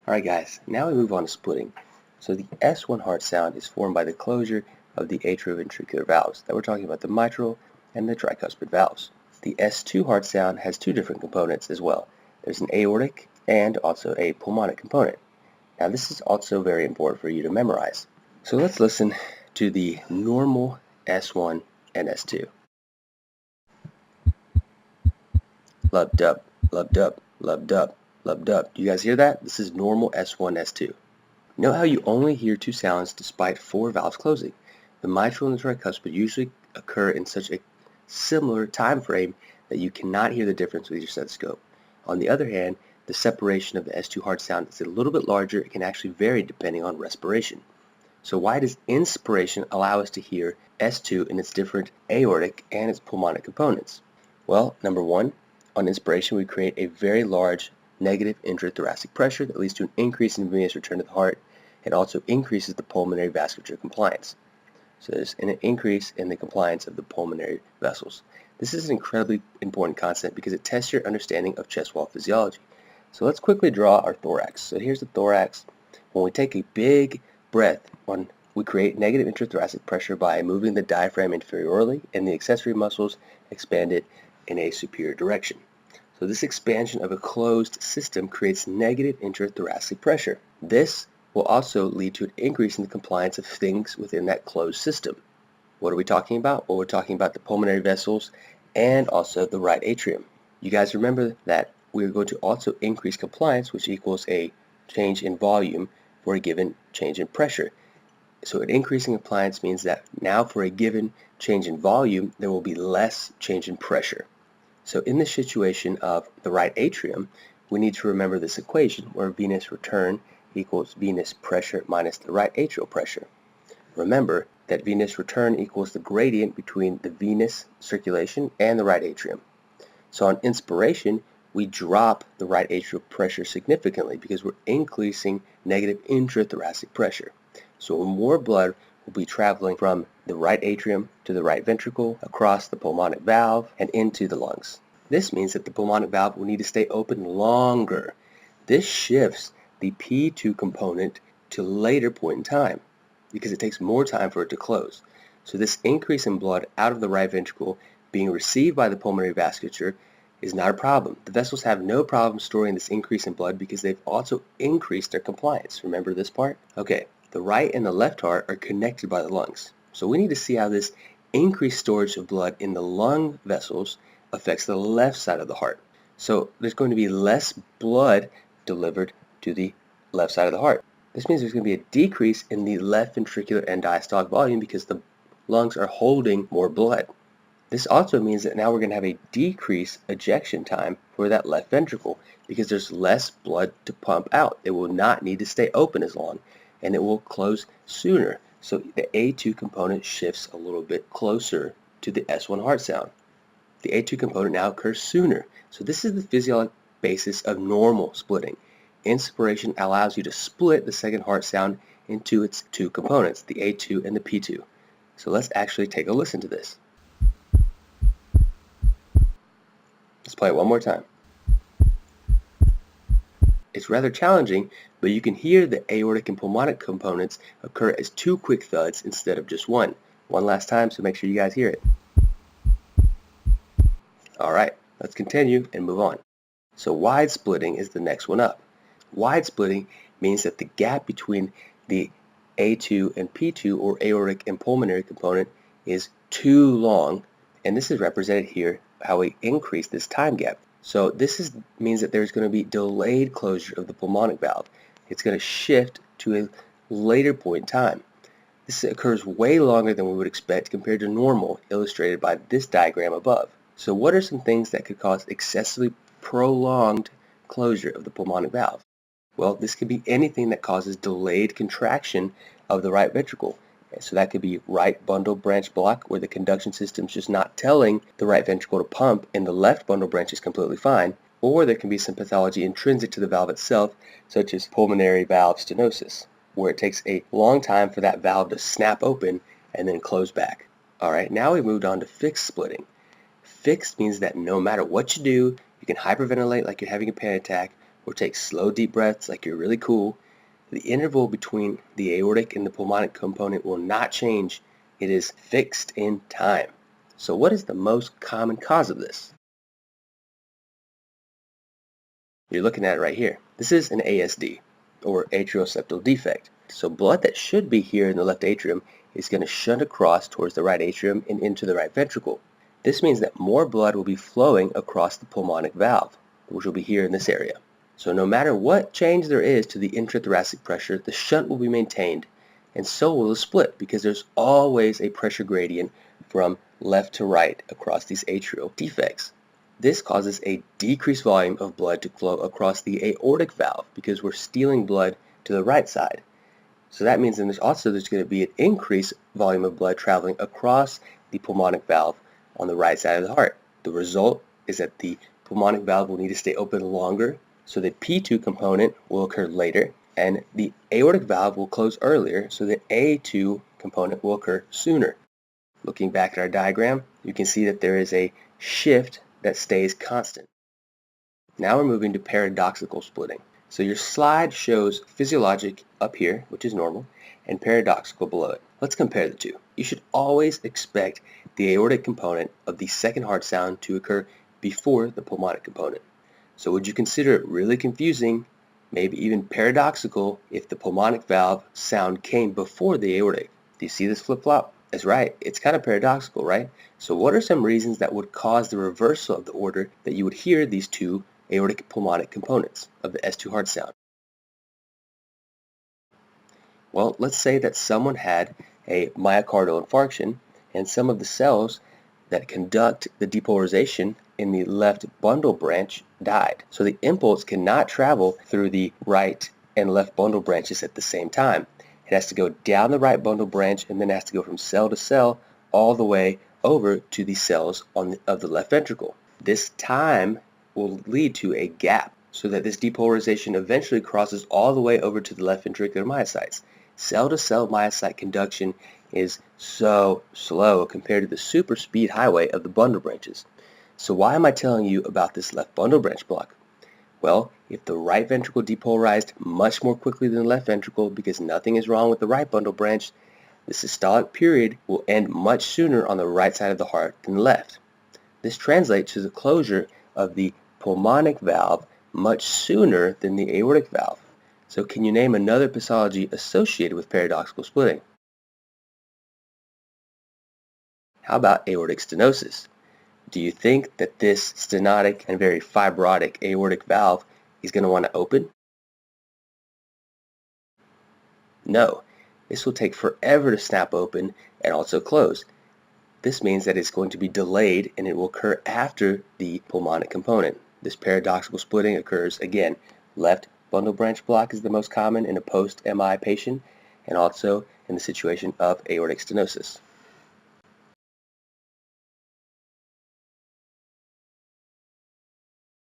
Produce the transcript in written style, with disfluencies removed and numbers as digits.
Alright guys, now we move on to splitting. So the S1 heart sound is formed by the closure of the atrioventricular valves that we're talking about, the mitral and the tricuspid valves. The S2 heart sound has two different components as well. There's an aortic and also a pulmonic component. Now this is also very important for you to memorize. So let's listen to the normal S1 and S2. Lub dub, lub dub, lub dub, lub dub. Do you guys hear that? This is normal S1, S2. Note how you only hear two sounds despite four valves closing. The mitral and the tricuspid usually occur in such a similar time frame that you cannot hear the difference with your stethoscope. On the other hand, the separation of the S2 heart sound is a little bit larger. It can actually vary depending on respiration. So why does inspiration allow us to hear S2 in its different aortic and its pulmonic components? Well, number one, on inspiration we create a very large negative intrathoracic pressure that leads to an increase in venous return to the heart. It also increases the pulmonary vasculature compliance. So there's an increase in the compliance of the pulmonary vessels. This is an incredibly important concept because it tests your understanding of chest wall physiology. So let's quickly draw our thorax. So here's the thorax. When we take a big breath, we create negative intrathoracic pressure by moving the diaphragm inferiorly, and the accessory muscles expand it in a superior direction. So this expansion of a closed system creates negative intrathoracic pressure. This will also lead to an increase in the compliance of things within that closed system. What are we talking about? Well, we're talking about the pulmonary vessels and also the right atrium. You guys remember that we're going to also increase compliance, which equals a change in volume for a given change in pressure. So an increase in compliance means that now for a given change in volume, there will be less change in pressure. So in the situation of the right atrium, we need to remember this equation where venous return equals venous pressure minus the right atrial pressure. Remember that venous return equals the gradient between the venous circulation and the right atrium. So on inspiration, we drop the right atrial pressure significantly because we're increasing negative intrathoracic pressure. So more blood will be traveling from the right atrium to the right ventricle, across the pulmonic valve, and into the lungs. This means that the pulmonic valve will need to stay open longer. This shifts the P2 component to a later point in time because it takes more time for it to close. So this increase in blood out of the right ventricle being received by the pulmonary vasculature is not a problem. The vessels have no problem storing this increase in blood because they've also increased their compliance. Remember this part? Okay, the right and the left heart are connected by the lungs. So we need to see how this increased storage of blood in the lung vessels affects the left side of the heart. So there's going to be less blood delivered to the left side of the heart. This means there's going to be a decrease in the left ventricular and diastolic volume because the lungs are holding more blood. This also means that now we're going to have a decreased ejection time for that left ventricle because there's less blood to pump out. It will not need to stay open as long, and it will close sooner. So the A2 component shifts a little bit closer to the S1 heart sound. The A2 component now occurs sooner. So this is the physiologic basis of normal splitting. Inspiration allows you to split the second heart sound into its two components, the A2 and the P2. So let's actually take a listen to this. Let's play it one more time. It's rather challenging, but you can hear the aortic and pulmonic components occur as two quick thuds instead of just one. One last time, so make sure you guys hear it. Alright, let's continue and move on. So wide splitting is the next one up. Wide splitting means that the gap between the A2 and P2 or aortic and pulmonary component is too long, and this is represented here how we increase this time gap. So this means that there's going to be delayed closure of the pulmonic valve. It's going to shift to a later point in time. This occurs way longer than we would expect compared to normal, illustrated by this diagram above. So what are some things that could cause excessively prolonged closure of the pulmonic valve? Well, this could be anything that causes delayed contraction of the right ventricle. So that could be right bundle branch block, where the conduction system is just not telling the right ventricle to pump and the left bundle branch is completely fine. Or there can be some pathology intrinsic to the valve itself, such as pulmonary valve stenosis, where it takes a long time for that valve to snap open and then close back. Alright, now we moved on to fixed splitting. Fixed means that no matter what you do, you can hyperventilate like you're having a panic attack, or take slow deep breaths like you're really cool, the interval between the aortic and the pulmonic component will not change. It is fixed in time. So what is the most common cause of this? You're looking at it right here. This is an ASD, or atrial septal defect. So blood that should be here in the left atrium is going to shunt across towards the right atrium and into the right ventricle. This means that more blood will be flowing across the pulmonic valve, which will be here in this area. So no matter what change there is to the intrathoracic pressure, the shunt will be maintained, and so will the split, because there's always a pressure gradient from left to right across these atrial defects. This causes a decreased volume of blood to flow across the aortic valve because we're stealing blood to the right side. So that means there's going to be an increased volume of blood traveling across the pulmonic valve on the right side of the heart. The result is that the pulmonic valve will need to stay open longer, so the P2 component will occur later, and the aortic valve will close earlier, so the A2 component will occur sooner. Looking back at our diagram, you can see that there is a shift that stays constant. Now we're moving to paradoxical splitting. So your slide shows physiologic up here, which is normal, and paradoxical below it. Let's compare the two. You should always expect the aortic component of the second heart sound to occur before the pulmonic component. So would you consider it really confusing, maybe even paradoxical, if the pulmonic valve sound came before the aortic? Do you see this flip-flop? That's right, it's kind of paradoxical, right? So what are some reasons that would cause the reversal of the order that you would hear these two aortic pulmonic components of the S2 heart sound? Well, let's say that someone had a myocardial infarction and some of the cells that conduct the depolarization in the left bundle branch died. So the impulse cannot travel through the right and left bundle branches at the same time. It has to go down the right bundle branch and then has to go from cell to cell all the way over to the cells of the left ventricle. This time will lead to a gap so that this depolarization eventually crosses all the way over to the left ventricular myocytes. Cell-to-cell myocyte conduction is so slow compared to the super speed highway of the bundle branches. So why am I telling you about this left bundle branch block? Well, if the right ventricle depolarized much more quickly than the left ventricle because nothing is wrong with the right bundle branch, the systolic period will end much sooner on the right side of the heart than the left. This translates to the closure of the pulmonic valve much sooner than the aortic valve. So can you name another pathology associated with paradoxical splitting? How about aortic stenosis? Do you think that this stenotic and very fibrotic aortic valve is going to want to open? No. This will take forever to snap open and also close. This means that it's going to be delayed and it will occur after the pulmonic component. This paradoxical splitting occurs, again, left bundle branch block is the most common in a post-MI patient and also in the situation of aortic stenosis.